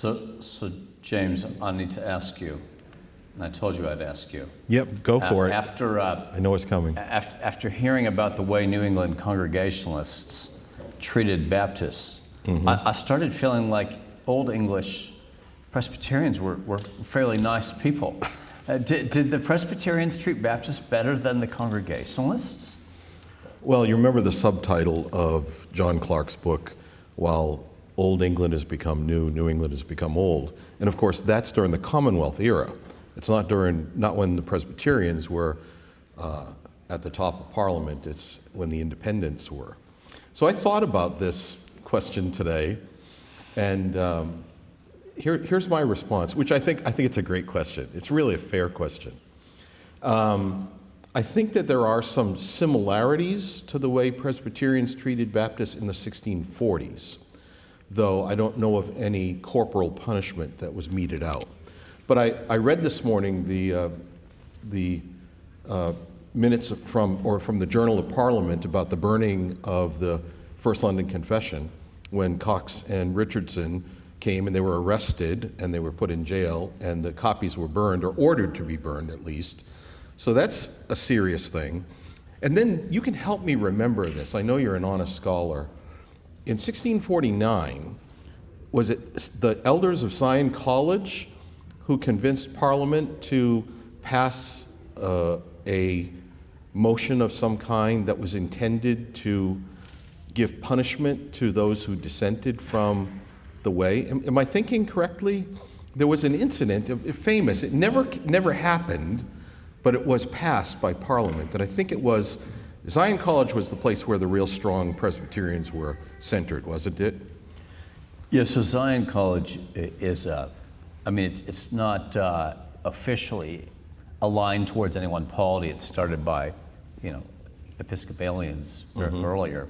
So James, I need to ask you, and I told you I'd ask you. Yep, go for it. After I know it's coming. after hearing about the way New England Congregationalists treated Baptists, I started feeling like Old English Presbyterians were fairly nice people. Did the Presbyterians treat Baptists better than the Congregationalists? Well, you remember the subtitle of John Clarke's book, While Old England has become new, New England has become old. And of course, that's during the Commonwealth era. It's not when the Presbyterians were at the top of Parliament, it's when the independents were. So I thought about this question today, and here's my response, which I think it's a great question. It's really a fair question. I think that there are some similarities to the way Presbyterians treated Baptists in the 1640s, though I don't know of any corporal punishment that was meted out. But I read this morning the minutes from the Journal of Parliament about the burning of the First London Confession when Cox and Richardson came and they were arrested and they were put in jail and the copies were burned, or ordered to be burned at least. So that's a serious thing. And then you can help me remember this. I know you're an honest scholar. In 1649, was it the elders of Zion College who convinced Parliament to pass a motion of some kind that was intended to give punishment to those who dissented from the way? Am I thinking correctly? There was an incident, famous, it never happened, but it was passed by Parliament. And I think it was, Zion College was the place where the real strong Presbyterians were centered, wasn't it? Yes, so Zion College is, it's not officially aligned towards any one polity. It's started by, Episcopalians earlier,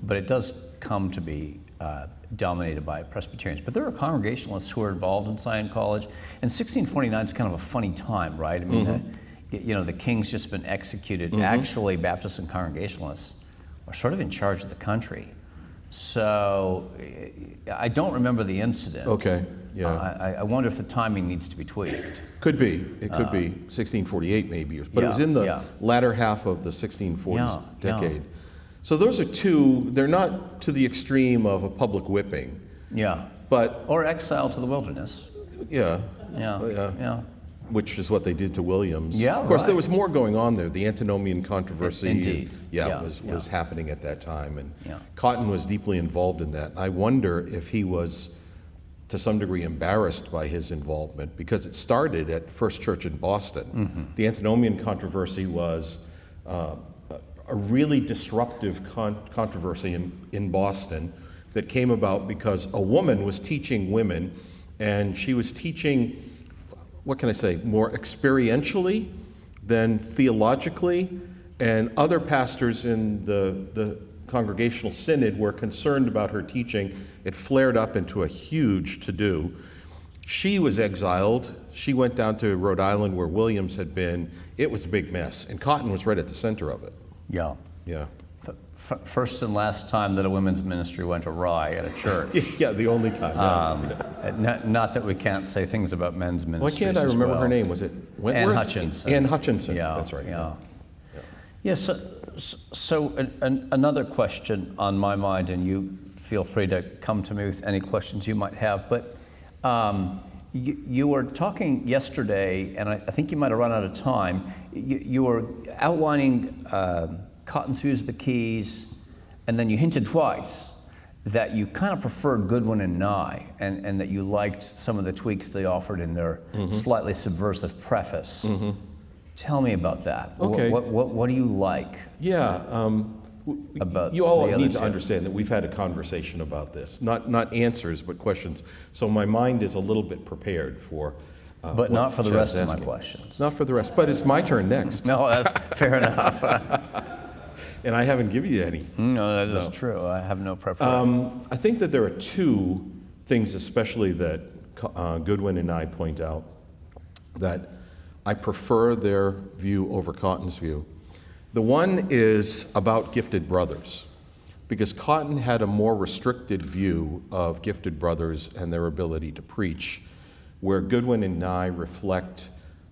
but it does come to be dominated by Presbyterians. But there are Congregationalists who are involved in Zion College, and 1649 is kind of a funny time, right? I mean, the king's just been executed. Actually, Baptists and Congregationalists are sort of in charge of the country. So I don't remember the incident. Okay, yeah. I wonder if the timing needs to be tweaked. Could be. It could be 1648 maybe. But it was in the latter half of the 1640s decade. Yeah. So those are two, they're not to the extreme of a public whipping. Yeah. But or exile to the wilderness. Yeah. Which is what they did to Williams. Yeah, of course, there was more going on there. The antinomian controversy, Indeed. Was happening at that time, and Cotton was deeply involved in that. I wonder if he was, to some degree, embarrassed by his involvement, because it started at First Church in Boston. The antinomian controversy was a really disruptive controversy in Boston that came about because a woman was teaching women, and she was teaching, what can I say, more experientially than theologically, and other pastors in the Congregational Synod were concerned about her teaching. It flared up into a huge to-do. She was exiled. She went down to Rhode Island where Williams had been. It was a big mess, and Cotton was right at the center of it. Yeah. Yeah. First and last time that a women's ministry went awry at a church. Yeah, the only time. Not that we can't say things about men's ministries. Why can't I remember her name? Was it Wentworth? Ann Hutchinson. Ann Hutchinson. Yeah, that's right. Yeah. So another question on my mind, and you feel free to come to me with any questions you might have. But you were talking yesterday, and I think you might have run out of time. You were outlining Cotton's views of the keys, and then you hinted twice that you kind of preferred Goodwin and Nye, and that you liked some of the tweaks they offered in their slightly subversive preface. Tell me about that. Okay. What do you like? Yeah. About you all the need to other two? understand that we've had a conversation about this, not answers, but questions. So my mind is a little bit prepared for. But not for the Chad's rest of my asking. questions. Not for the rest, but it's my turn next. No, that's fair enough. And I haven't given you any. No, that is true. I have no preparation. I think that there are two things, especially that Goodwin and I point out, that I prefer their view over Cotton's view. The one is about gifted brothers. because Cotton had a more restricted view of gifted brothers and their ability to preach, where Goodwin and Nye reflect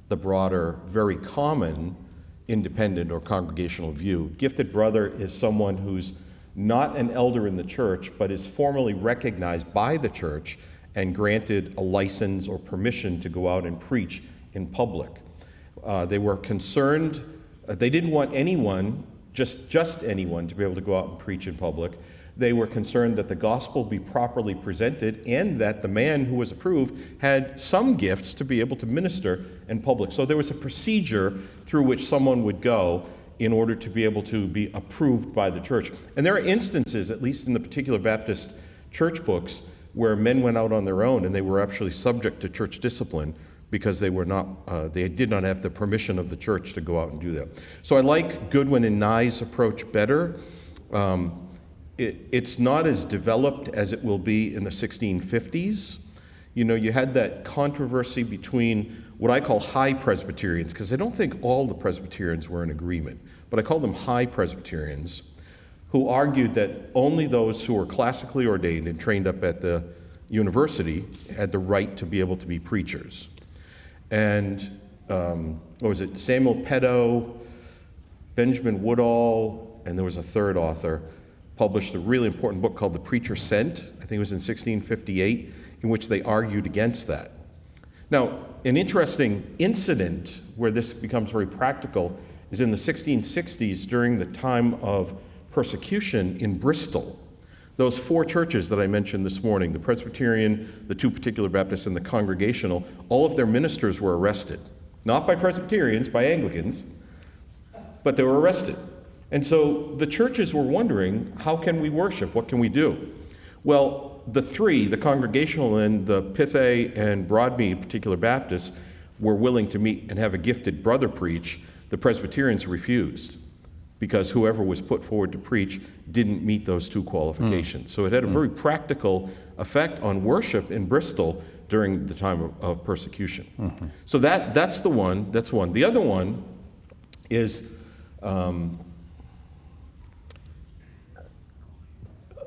the broader, very common independent or congregational view. Gifted brother is someone who's not an elder in the church, but is formally recognized by the church and granted a license or permission to go out and preach in public. They were concerned, they didn't want anyone, just anyone, to be able to go out and preach in public. They were concerned that the gospel be properly presented and that the man who was approved had some gifts to be able to minister in public. So there was a procedure through which someone would go in order to be able to be approved by the church. And there are instances, at least in the particular Baptist church books, where men went out on their own and they were actually subject to church discipline because they did not have the permission of the church to go out and do that. So I like Goodwin and Nye's approach better. It's not as developed as it will be in the 1650s. You had that controversy between what I call high Presbyterians, because I don't think all the Presbyterians were in agreement, but I call them high Presbyterians, who argued that only those who were classically ordained and trained up at the university had the right to be able to be preachers. And Samuel Pedo, Benjamin Woodall, and there was a third author, published a really important book called The Preacher Sent, I think it was in 1658, in which they argued against that. Now, an interesting incident where this becomes very practical is in the 1660s during the time of persecution in Bristol. Those four churches that I mentioned this morning, the Presbyterian, the two particular Baptists, and the Congregational, all of their ministers were arrested. Not by Presbyterians, by Anglicans, but they were arrested. And so the churches were wondering, how can we worship? What can we do? Well, the three, the Congregational and the Pithay and Broadmead particular Baptists, were willing to meet and have a gifted brother preach. The Presbyterians refused because whoever was put forward to preach didn't meet those two qualifications. So it had a very practical effect on worship in Bristol during the time of persecution. So that's the one. That's one. The other one is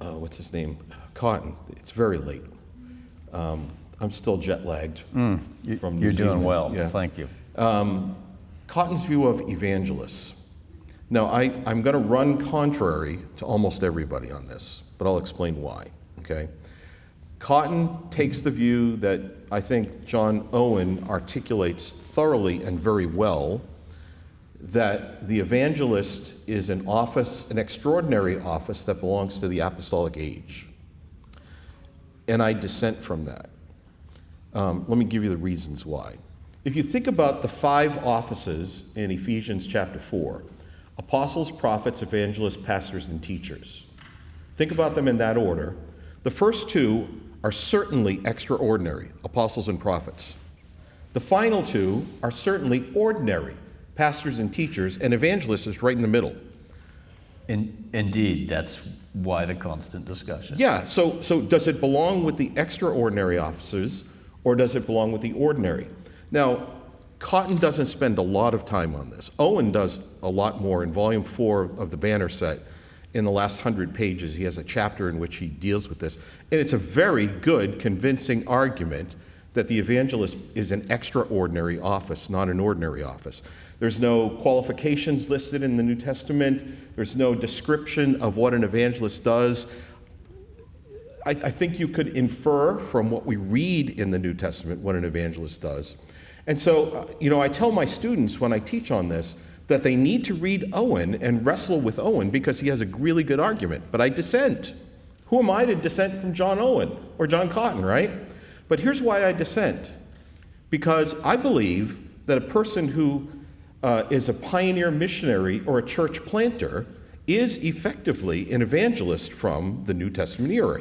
what's his name? Cotton. It's very late. I'm still jet lagged from New Zealand. You're doing well. Yeah. Thank you. Cotton's view of evangelists. Now, I'm going to run contrary to almost everybody on this, but I'll explain why, okay? Cotton takes the view that I think John Owen articulates thoroughly and very well, that the evangelist is an office, an extraordinary office that belongs to the apostolic age. And I dissent from that. Let me give you the reasons why. If you think about the 5 offices in Ephesians chapter 4, apostles, prophets, evangelists, pastors, and teachers. Think about them in that order. The first 2 are certainly extraordinary, apostles and prophets. The final 2 are certainly ordinary, pastors and teachers, and evangelists is right in the middle. Indeed, that's why the constant discussion. Yeah, so does it belong with the extraordinary officers, or does it belong with the ordinary? Now, Cotton doesn't spend a lot of time on this. Owen does a lot more. In volume 4 of the Banner set, in the last 100 pages, he has a chapter in which he deals with this. And it's a very good, convincing argument that the evangelist is an extraordinary office, not an ordinary office. There's no qualifications listed in the New Testament. There's no description of what an evangelist does. I think you could infer from what we read in the New Testament what an evangelist does. And so, I tell my students when I teach on this that they need to read Owen and wrestle with Owen because he has a really good argument. But I dissent. Who am I to dissent from John Owen or John Cotton, right? But here's why I dissent. Because I believe that a person who is a pioneer missionary or a church planter is effectively an evangelist from the New Testament era,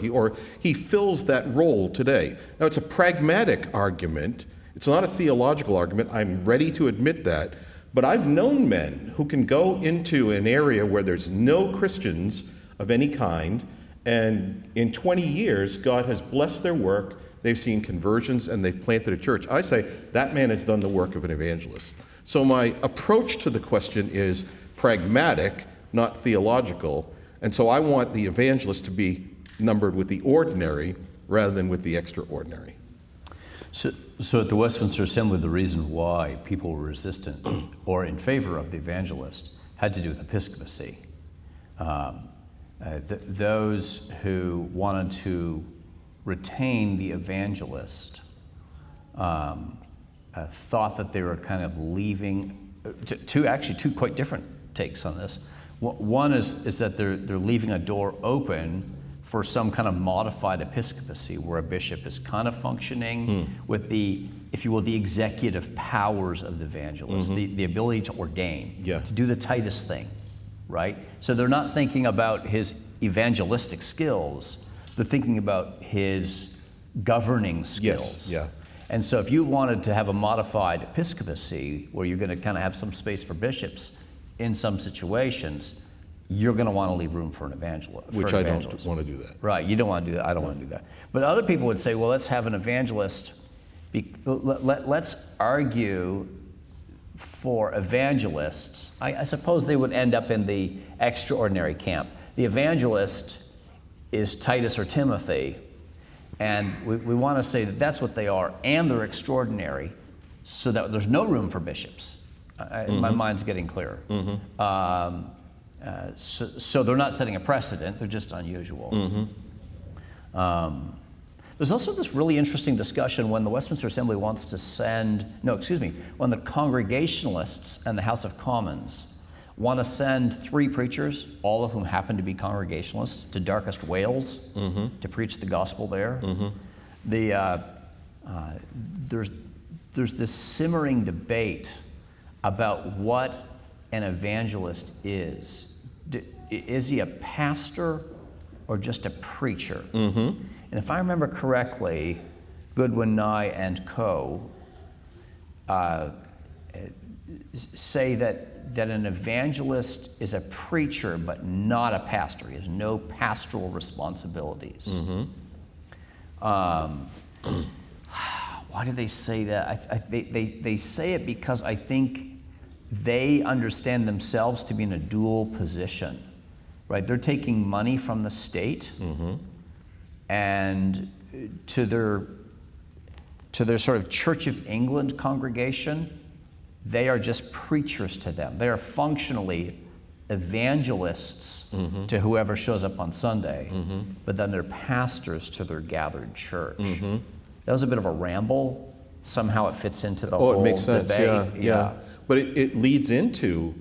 he fills that role today. Now, it's a pragmatic argument. It's not a theological argument. I'm ready to admit that. But I've known men who can go into an area where there's no Christians of any kind, and in 20 years, God has blessed their work. They've seen conversions, and they've planted a church. I say that man has done the work of an evangelist. So my approach to the question is pragmatic, not theological, And so I want the evangelist to be numbered with the ordinary rather than with the extraordinary. So at the Westminster Assembly, the reason why people were resistant or in favor of the evangelist had to do with episcopacy. Those who wanted to retain the evangelist thought that they were kind of leaving, two quite different takes on this. One is that they're leaving a door open for some kind of modified episcopacy where a bishop is kind of functioning with the, if you will, the executive powers of the evangelist, the ability to ordain, to do the Titus thing, right? So they're not thinking about his evangelistic skills, they're thinking about his governing skills. And so if you wanted to have a modified episcopacy where you're going to kind of have some space for bishops in some situations, you're going to want to leave room for an evangelist. Which I don't want to do that. Right, you don't want to do that. I don't want to do that. But other people would say, well, let's have an evangelist. Let's argue for evangelists. I suppose they would end up in the extraordinary camp. The evangelist is Titus or Timothy, and we want to say that that's what they are, and they're extraordinary, so that there's no room for bishops. My mind's getting clearer. So they're not setting a precedent, they're just unusual. There's also this really interesting discussion when the Westminster Assembly wants to when the Congregationalists and the House of Commons want to send 3 preachers, all of whom happen to be Congregationalists, to darkest Wales to preach the gospel there. There's this simmering debate about what an evangelist is. Is he a pastor or just a preacher? And if I remember correctly, Goodwin, Nye, and Co. say that an evangelist is a preacher but not a pastor. He has no pastoral responsibilities. Why do they say that? They say it because I think they understand themselves to be in a dual position, right? They're taking money from the state, and to their sort of Church of England congregation, they are just preachers to them. They are functionally evangelists to whoever shows up on Sunday, but then they're pastors to their gathered church. That was a bit of a ramble. Somehow it fits into the whole it makes sense. debate. Yeah. But it leads into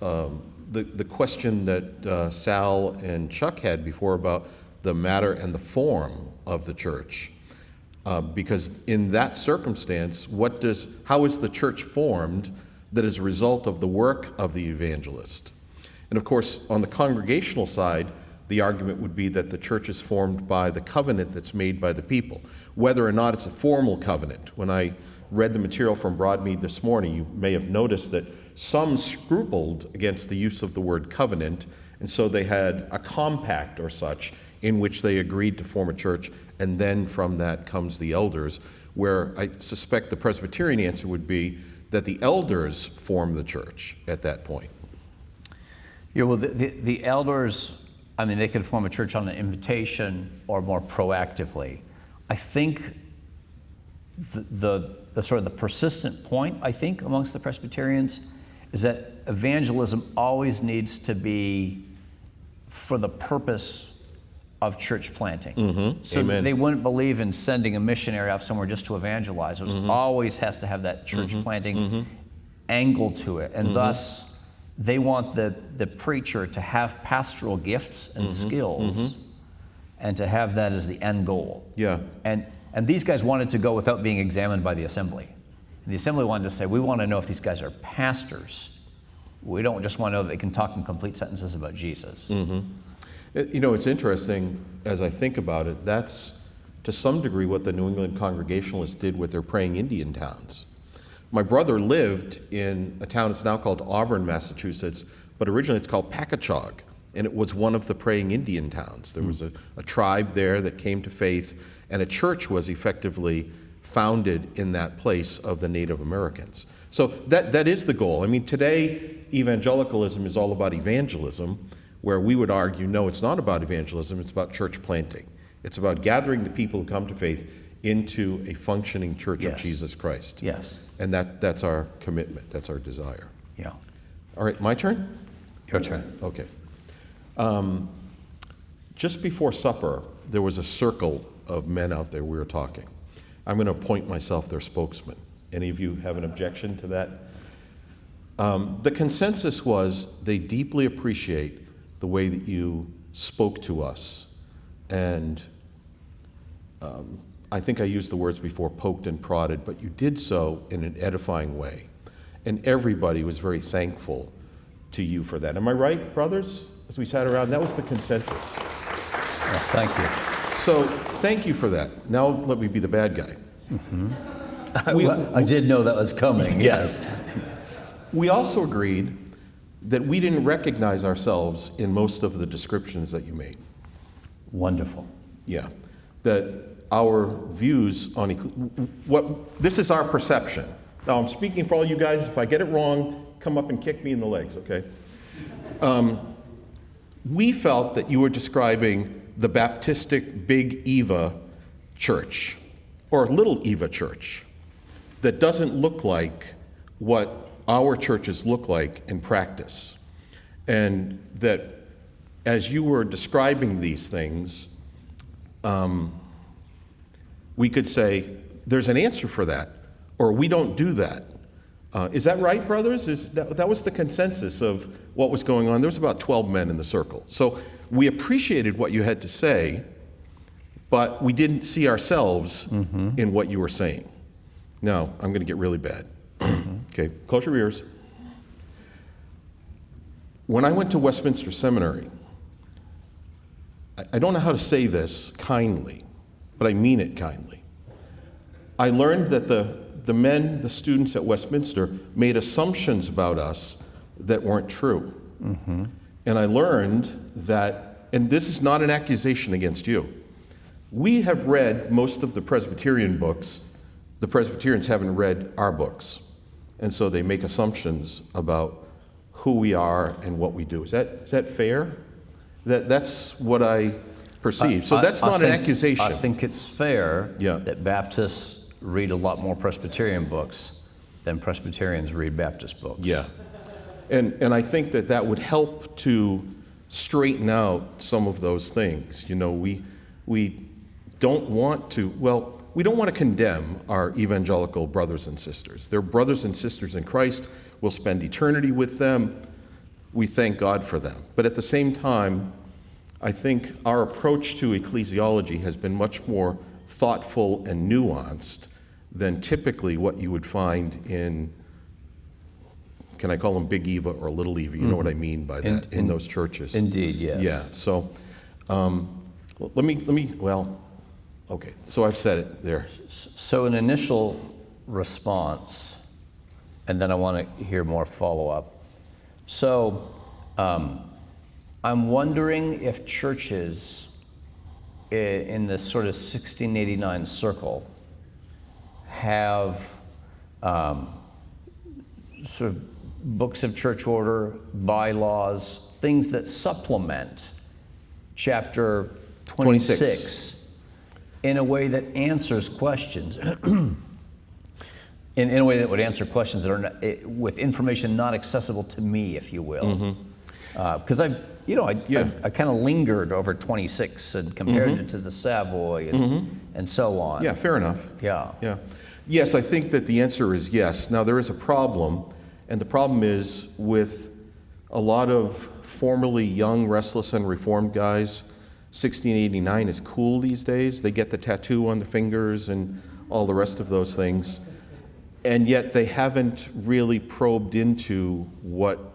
the question that Sal and Chuck had before about the matter and the form of the church. Because in that circumstance, how is the church formed that is a result of the work of the evangelist? And of course, on the congregational side, the argument would be that the church is formed by the covenant that's made by the people, whether or not it's a formal covenant. When I read the material from Broadmead this morning, you may have noticed that some scrupled against the use of the word covenant, and so they had a compact or such in which they agreed to form a church, and then from that comes the elders, where I suspect the Presbyterian answer would be that the elders form the church at that point. Yeah, well, the elders, I mean, they could form a church on an invitation or more proactively. I think the sort of the persistent point, I think, amongst the Presbyterians is that evangelism always needs to be for the purpose of church planting. So Amen. they wouldn't believe in sending a missionary off somewhere just to evangelize. It always has to have that church planting angle to it. And thus, they want the preacher to have pastoral gifts and skills and to have that as the end goal. Yeah. And these guys wanted to go without being examined by the assembly. And the assembly wanted to say, we want to know if these guys are pastors. We don't just want to know that they can talk in complete sentences about Jesus. You know, it's interesting, as I think about it, that's to some degree what the New England Congregationalists did with their praying Indian towns. My brother lived in a town that's now called Auburn, Massachusetts, but originally it's called Packagug, and it was one of the praying Indian towns. There was a tribe there that came to faith, and a church was effectively founded in that place of the Native Americans. So that is the goal. I mean, today, evangelicalism is all about evangelism, where we would argue, no, it's not about evangelism, it's about church planting. It's about gathering the people who come to faith into a functioning church of Yes. Jesus Christ. Yes. And that's our commitment, that's our desire. Yeah. All right, my turn? Your turn. Okay. Just before supper, there was a circle of men out there, we were talking. I'm going to appoint myself their spokesman. Any of you have an objection to that? The consensus was they deeply appreciate the way that you spoke to us. And I think I used the words before, poked and prodded, but you did so in an edifying way. And everybody was very thankful to you for that. Am I right, brothers? As we sat around, that was the consensus. Well, thank you. So thank you for that. Now let me be the bad guy. I did know that was coming, yes. We also agreed that we didn't recognize ourselves in most of the descriptions that you made. Wonderful. Yeah. That our views on this is our perception. Now I'm speaking for all you guys. If I get it wrong, come up and kick me in the legs, okay? We felt that you were describing the Baptistic Big Eva Church, or Little Eva Church, that doesn't look like what our churches look like in practice. And that as you were describing these things, we could say, there's an answer for that, or we don't do that. Is that right, brothers? That was the consensus of what was going on. There was about 12 men in the circle. So we appreciated what you had to say, but we didn't see ourselves in what you were saying. Now, I'm going to get really bad. Okay, close your ears. When I went to Westminster Seminary, I don't know how to say this kindly, but I mean it kindly. I learned that the students at Westminster, made assumptions about us that weren't true. And I learned that, and this is not an accusation against you, we have read most of the Presbyterian books. The Presbyterians haven't read our books. And so they make assumptions about who we are and what we do. Is that fair? That's what I perceive. So that's not an accusation. I think it's fair Yeah. that Baptists read a lot more Presbyterian books than Presbyterians read Baptist books. Yeah. And I think that would help to straighten out some of those things. You know, we don't want to, we don't want to condemn our evangelical brothers and sisters. They're brothers and sisters in Christ. We'll spend eternity with them. We thank God for them. But at the same time, I think our approach to ecclesiology has been much more thoughtful and nuanced than typically what you would find in, can I call them Big Eva or Little Eva? You know what I mean by that, in those churches. Indeed, yes. Yeah, so okay, so I've said it there. So an initial response, and then I want to hear more follow-up. So I'm wondering if churches in this sort of 1689 circle have sort of books of church order, bylaws, things that supplement chapter 26 in a way that answers questions, in a way that would answer questions that are not, with information not accessible to me, if you will. Because I kind of lingered over 26 and compared it to the Savoy and so on. Yeah, fair enough. Yeah. Yeah. Yes, I think that the answer is yes. Now, there is a problem, and the problem is with a lot of formerly young, restless, and reformed guys, 1689 is cool these days. They get the tattoo on the fingers and all the rest of those things, and yet they haven't really probed into what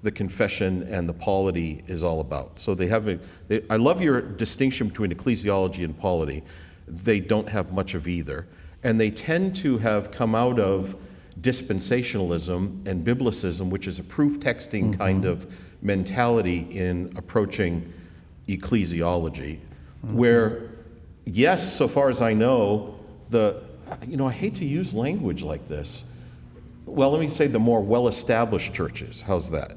the confession and the polity is all about. So I love your distinction between ecclesiology and polity. They don't have much of either. And they tend to have come out of dispensationalism and biblicism, which is a proof texting kind of mentality in approaching ecclesiology, where, yes, so far as I know, I hate to use language like this. Well, let me say the more well-established churches. How's that?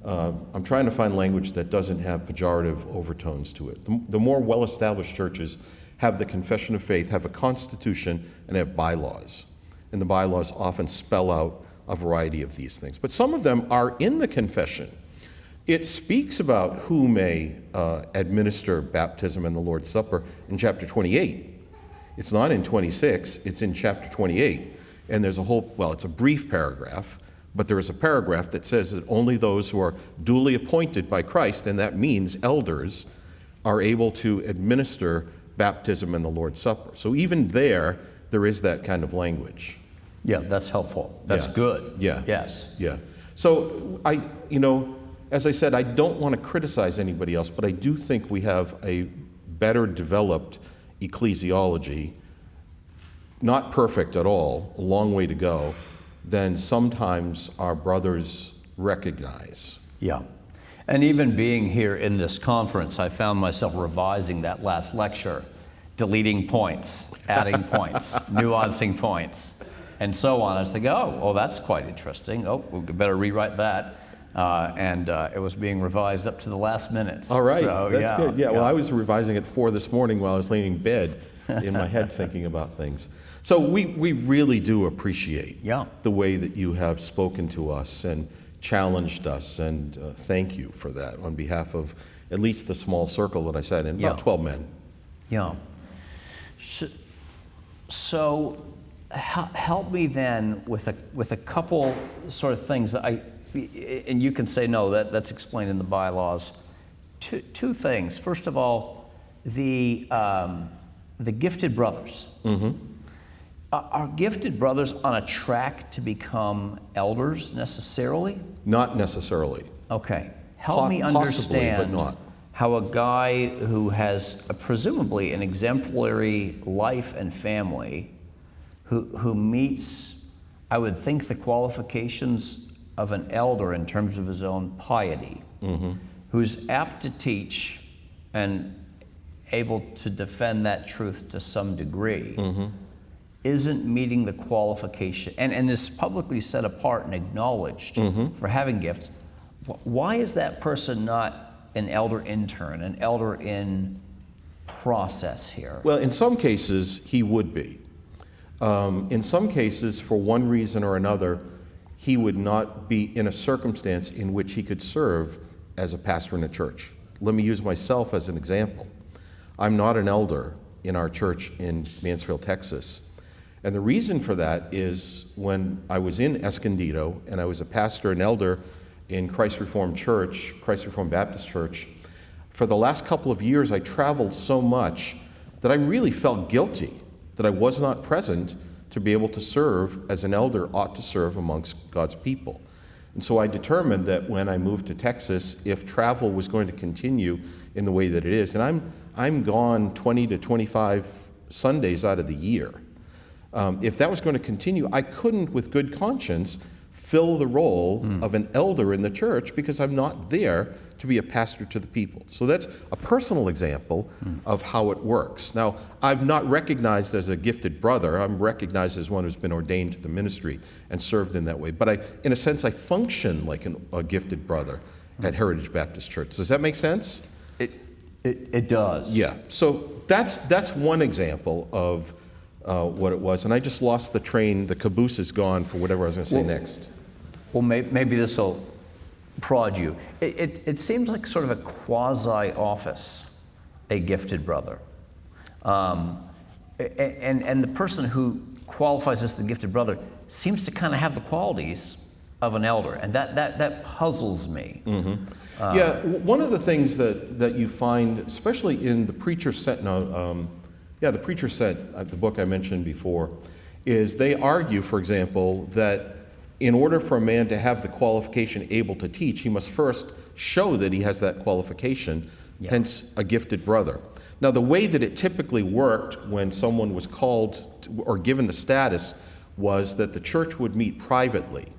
I'm trying to find language that doesn't have pejorative overtones to it. The more well-established churches have the confession of faith, have a constitution, and have bylaws. And the bylaws often spell out a variety of these things. But some of them are in the confession. It speaks about who may administer baptism and the Lord's Supper in chapter 28. It's not in 26, it's in chapter 28. And there's a whole, well, it's a brief paragraph, but there is a paragraph that says that only those who are duly appointed by Christ, and that means elders, are able to administer baptism and the Lord's Supper. So even there is that kind of language. Yeah, that's helpful. That's good. Yeah. Yes. Yeah. So as I said, I don't want to criticize anybody else, but I do think we have a better developed ecclesiology, not perfect at all, a long way to go, than sometimes our brothers recognize. Yeah. And even being here in this conference, I found myself revising that last lecture, deleting points, adding points, nuancing points, and so on. I was thinking, oh, that's quite interesting. Oh, we better rewrite that. And it was being revised up to the last minute. All right, so, that's good. Yeah, well, I was revising it 4 this morning while I was laying in bed in my head thinking about things. So we really do appreciate the way that you have spoken to us and challenged us, and thank you for that on behalf of at least the small circle that I sat in, about 12 men. Yeah. So help me then with a couple sort of things that and you can say, no, that's explained in the bylaws. Two things. First of all, the gifted brothers. Mm-hmm. Are gifted brothers on a track to become elders necessarily? Not necessarily. Okay. Help me understand possibly, but not. How a guy who has presumably an exemplary life and family, who meets, I would think, the qualifications of an elder in terms of his own piety, mm-hmm. who's apt to teach and able to defend that truth to some degree, mm-hmm. isn't meeting the qualification, and is publicly set apart and acknowledged mm-hmm. for having gifts. Why is that person not an elder intern, an elder in process here? Well, in some cases, he would be. In some cases, for one reason or another, he would not be in a circumstance in which he could serve as a pastor in a church. Let me use myself as an example. I'm not an elder in our church in Mansfield, Texas. And the reason for that is when I was in Escondido and I was a pastor and elder in Christ Reformed Church, Christ Reformed Baptist Church, for the last couple of years I traveled so much that I really felt guilty that I was not present to be able to serve as an elder ought to serve amongst God's people. And so I determined that when I moved to Texas, if travel was going to continue in the way that it is, and I'm gone 20 to 25 Sundays out of the year. If that was going to continue, I couldn't, with good conscience, fill the role of an elder in the church because I'm not there to be a pastor to the people. So that's a personal example of how it works. Now, I'm not recognized as a gifted brother. I'm recognized as one who's been ordained to the ministry and served in that way. But in a sense, I function like a gifted brother at Heritage Baptist Church. Does that make sense? It does. Yeah. So that's one example of what it was. And I just lost the train. The caboose is gone for whatever I was going to say next. Well, maybe this will prod you. It seems like sort of a quasi-office, a gifted brother. And the person who qualifies as the gifted brother seems to kind of have the qualities of an elder, and that puzzles me. Mm-hmm. One of the things that you find, especially in the Preacher Set, the Preacher Set, the book I mentioned before, is they argue, for example, that in order for a man to have the qualification able to teach, he must first show that he has that qualification, hence a gifted brother. Now, the way that it typically worked when someone was called or given the status was that the church would meet privately,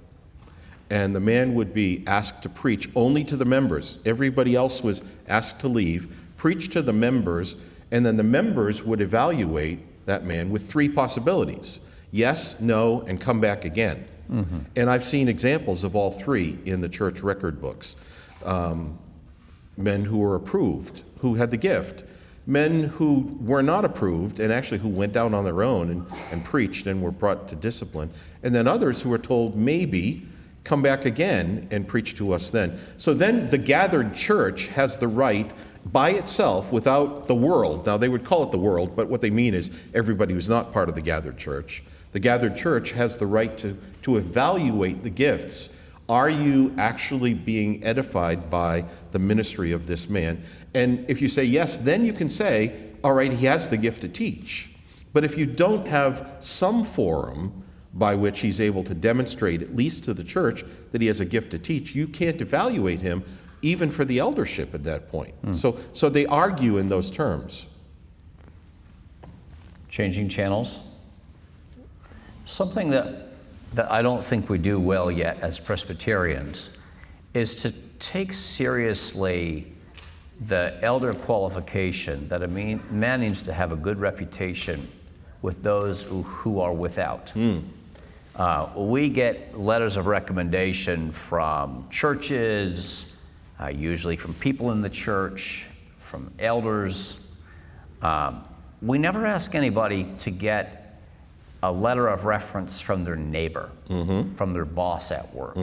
and the man would be asked to preach only to the members. Everybody else was asked to leave, preach to the members, and then the members would evaluate that man with 3 possibilities: yes, no, and come back again. Mm-hmm. And I've seen examples of all 3 in the church record books. men who were approved, who had the gift, men who were not approved and actually who went down on their own and preached and were brought to discipline, and then others who were told maybe come back again and preach to us then. So then the gathered church has the right by itself without the world. Now they would call it the world, but what they mean is everybody who's not part of the gathered church. The gathered church has the right to evaluate the gifts. Are you actually being edified by the ministry of this man? And if you say yes, then you can say, all right, he has the gift to teach. But if you don't have some forum by which he's able to demonstrate, at least to the church, that he has a gift to teach, you can't evaluate him even for the eldership at that point. So they argue in those terms. Changing channels. Something that I don't think we do well yet as Presbyterians is to take seriously the elder qualification that a man needs to have a good reputation with those who are without. We get letters of recommendation from churches, usually from people in the church, from elders. We never ask anybody to get a letter of reference from their neighbor, from their boss at work.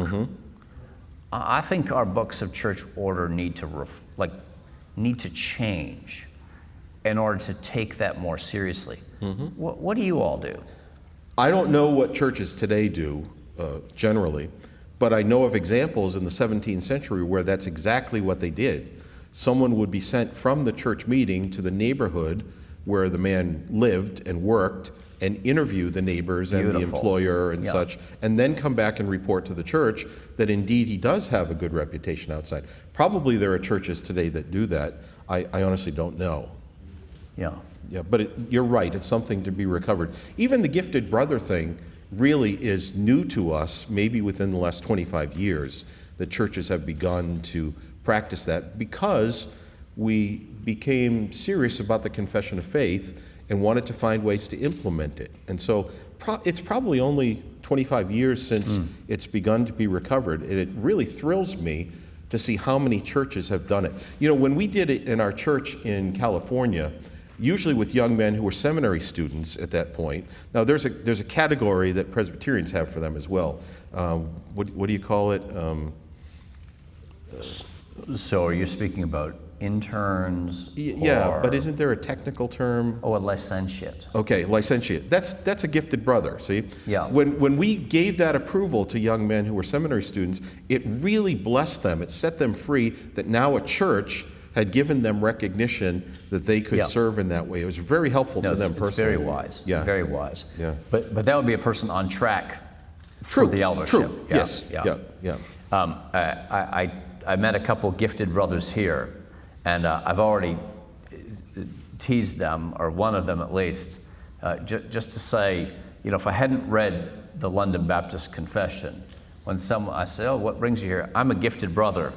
I think our books of church order need to change in order to take that more seriously. What do you all do? I don't know what churches today do generally, but I know of examples in the 17th century where that's exactly what they did. Someone would be sent from the church meeting to the neighborhood where the man lived and worked and interview the neighbors and the employer and such, and then come back and report to the church that indeed he does have a good reputation outside. Probably there are churches today that do that. I honestly don't know. Yeah, but you're right, it's something to be recovered. Even the gifted brother thing really is new to us, maybe within the last 25 years, that churches have begun to practice that because we became serious about the confession of faith and wanted to find ways to implement it. And so it's probably only 25 years since it's begun to be recovered, and it really thrills me to see how many churches have done it. You know, when we did it in our church in California, usually with young men who were seminary students at that point. Now there's a category that Presbyterians have for them as well. What do you call it? So are you speaking about interns? Yeah, but isn't there a technical term? Oh, a licentiate. Okay, licentiate. That's a gifted brother, see? Yeah. When we gave that approval to young men who were seminary students, it really blessed them. It set them free that now a church had given them recognition that they could serve in that way. It was very helpful to them personally. It's very wise. Yeah. Very wise. Yeah. But that would be a person on track for the eldership. True. Yes. Yeah. I met a couple gifted brothers here, and I've already teased them, or one of them at least, just to say, you know, if I hadn't read the London Baptist Confession, when I say, oh, what brings you here? I'm a gifted brother.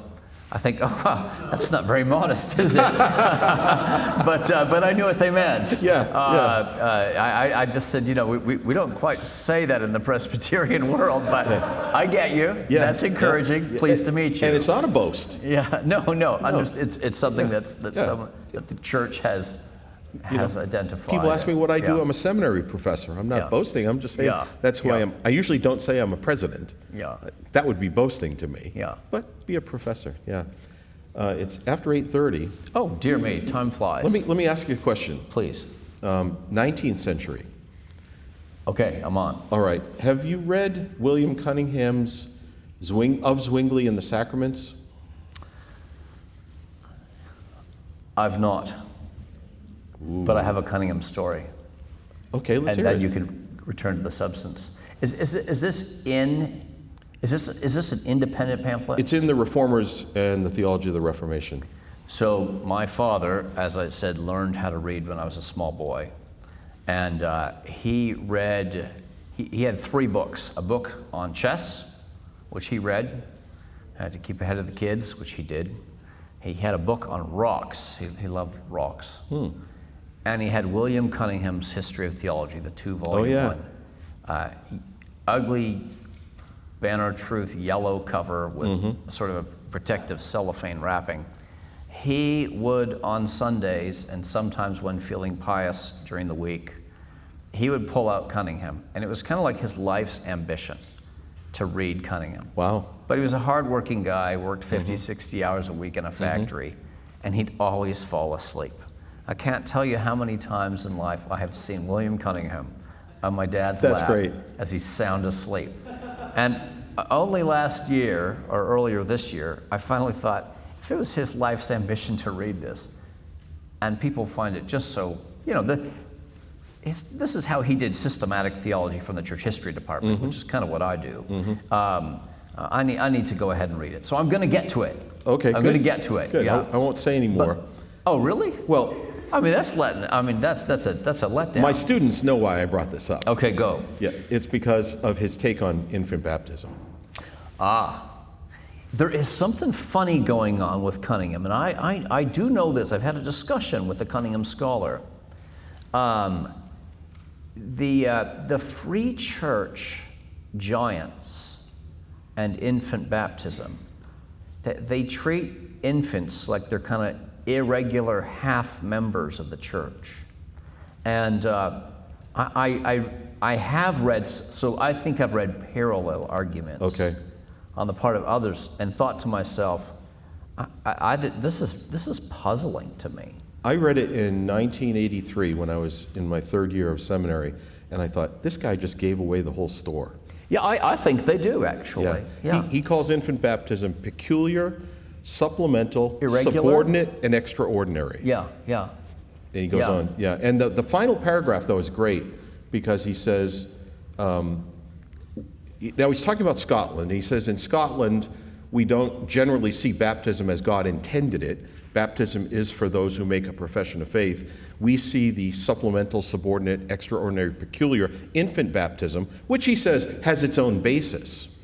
I think, oh, wow, that's not very modest, is it? but I knew what they meant. I just said, you know, we don't quite say that in the Presbyterian world, but I get you. Yeah. That's encouraging. Pleased to meet you. And it's not a boast. Yeah. No. It's something that the church has identified. People ask me what I do. I'm a seminary professor. I'm not boasting. I'm just saying that's who I am. I usually don't say I'm a president. Yeah. That would be boasting to me. Yeah. But be a professor. Yeah. It's after 8:30. Oh, dear me, time flies. Let me ask you a question. Please. 19th century. Okay, I'm on. All right. Have you read William Cunningham's of Zwingli and the Sacraments? I've not. Ooh. But I have a Cunningham story. Okay, let's hear it. And then you can return to the substance. Is this an independent pamphlet? It's in the Reformers and the Theology of the Reformation. So my father, as I said, learned how to read when I was a small boy. And he had 3 books. A book on chess, which he read, had to keep ahead of the kids, which he did. He had a book on rocks. He loved rocks. And he had William Cunningham's History of Theology, the 2-volume one. Ugly Banner of Truth yellow cover with sort of protective cellophane wrapping. He would, on Sundays, and sometimes when feeling pious during the week, he would pull out Cunningham. And it was kind of like his life's ambition to read Cunningham. Wow. But he was a hardworking guy, worked 50, 60 hours a week in a factory, and he'd always fall asleep. I can't tell you how many times in life I have seen William Cunningham on my dad's That's lap great. as he's sound asleep. And only last year, or earlier this year, I finally thought, if it was his life's ambition to read this, and people find it just so, this is how he did systematic theology from the church history department, which is kind of what I do. I need to go ahead and read it. So I'm going to get to it. Okay, I'm going to get to it. Good. Yeah. I won't say any more. Oh, really? Well, I mean, that's a letdown. my students know why I brought this up. Okay, go. Yeah, it's because of his take on infant baptism. There is something funny going on with Cunningham, and I do know this. I've had a discussion with a Cunningham scholar. The free church giants and infant baptism, they treat infants like they're kind of irregular half members of the church. And I have read, so I think I've read parallel arguments on the part of others and thought to myself, this is puzzling to me. I read it in 1983 when I was in my third year of seminary, and I thought, this guy just gave away the whole store. Yeah, I think they do, actually. Yeah. He calls infant baptism peculiar, supplemental, Irregular? subordinate, and extraordinary. Yeah. And he goes on. Yeah. And the final paragraph, though, is great because he says, now he's talking about Scotland. He says, in Scotland, we don't generally see baptism as God intended it. Baptism is for those who make a profession of faith. We see the supplemental, subordinate, extraordinary, peculiar infant baptism, which he says has its own basis.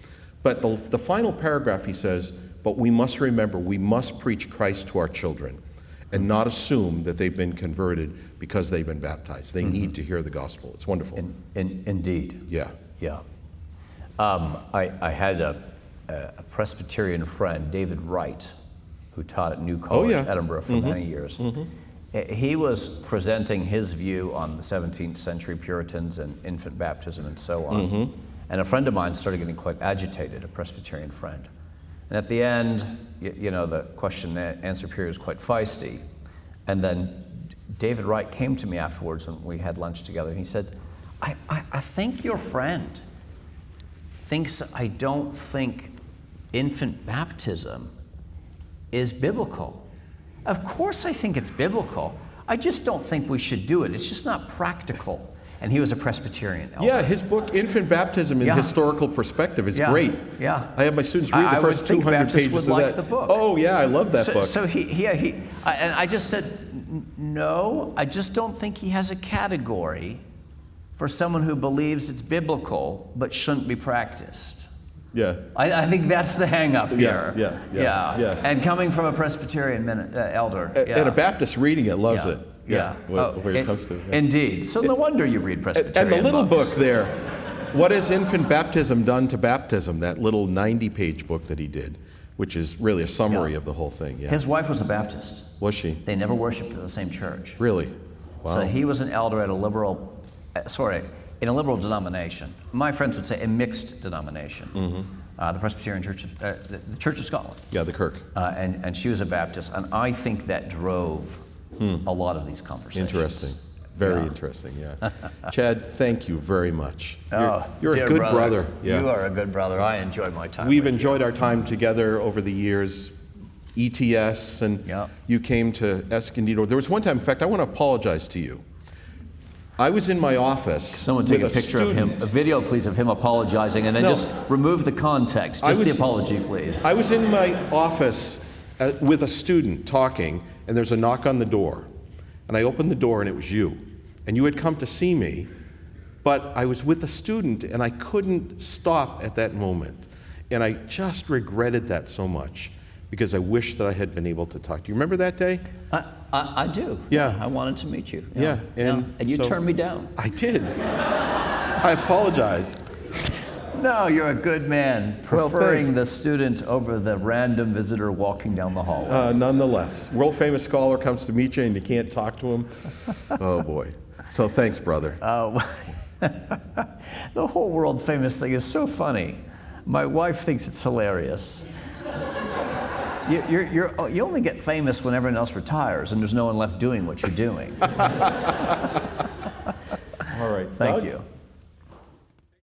But the final paragraph, he says, but we must remember, we must preach Christ to our children and not assume that they've been converted because they've been baptized. They need to hear the gospel. It's wonderful. Indeed. Yeah. I had a Presbyterian friend, David Wright, who taught at New College, Edinburgh, for many years. He was presenting his view on the 17th century Puritans and infant baptism and so on. And a friend of mine started getting quite agitated, a Presbyterian friend. And at the end, the question and answer period was quite feisty. And then David Wright came to me afterwards when we had lunch together, and he said, I think your friend thinks I don't think infant baptism is biblical. Of course I think it's biblical. I just don't think we should do it. It's just not practical. And he was a Presbyterian elder. Yeah, his book, Infant Baptism in Historical Perspective, is great. Yeah. I have my students read the first 200 pages of that. The book. Oh, yeah, I love that book. So and I just said, no, I just don't think he has a category for someone who believes it's biblical but shouldn't be practiced. Yeah. I think that's the hang-up here. Yeah. And coming from a Presbyterian elder. And a Baptist reading it loves it. Yeah. Where it comes to. Yeah. Indeed. So no wonder you read Presbyterian And the little books. book there, What Has Infant Baptism Done to Baptism? That little 90-page book that he did, which is really a summary of the whole thing. Yeah. His wife was a Baptist. Was she? They never worshipped in the same church. Really? Wow. So he was an elder at in a liberal denomination. My friends would say a mixed denomination. The Presbyterian Church, the Church of Scotland. Yeah, the Kirk. And she was a Baptist, and I think that drove a lot of these conversations. Interesting. Very interesting, yeah. Chad, thank you very much. You're dear a good brother. Yeah. You are a good brother. I enjoyed my time We've with enjoyed our time together over the years, ETS, and you came to Escondido. There was one time, in fact, I want to apologize to you. I was in my office. Someone take a picture of him, a video, please, of him apologizing, and then just remove the context. Just the apology, please. I was in my office with a student talking, and there's a knock on the door. And I opened the door, and it was you. And you had come to see me, but I was with a student, and I couldn't stop at that moment. And I just regretted that so much, because I wish that I had been able to talk. Do you remember that day? I do. Yeah. I wanted to meet you. And you so turned me down. I did. I apologize. No, you're a good man, Well, preferring thanks. the student over the random visitor walking down the hallway. Nonetheless, world-famous scholar comes to meet you and you can't talk to him. Oh, boy. So thanks, brother. The whole world famous thing is so funny. My wife thinks it's hilarious. You only get famous when everyone else retires and there's no one left doing what you're doing. All right. Thank Doug? you.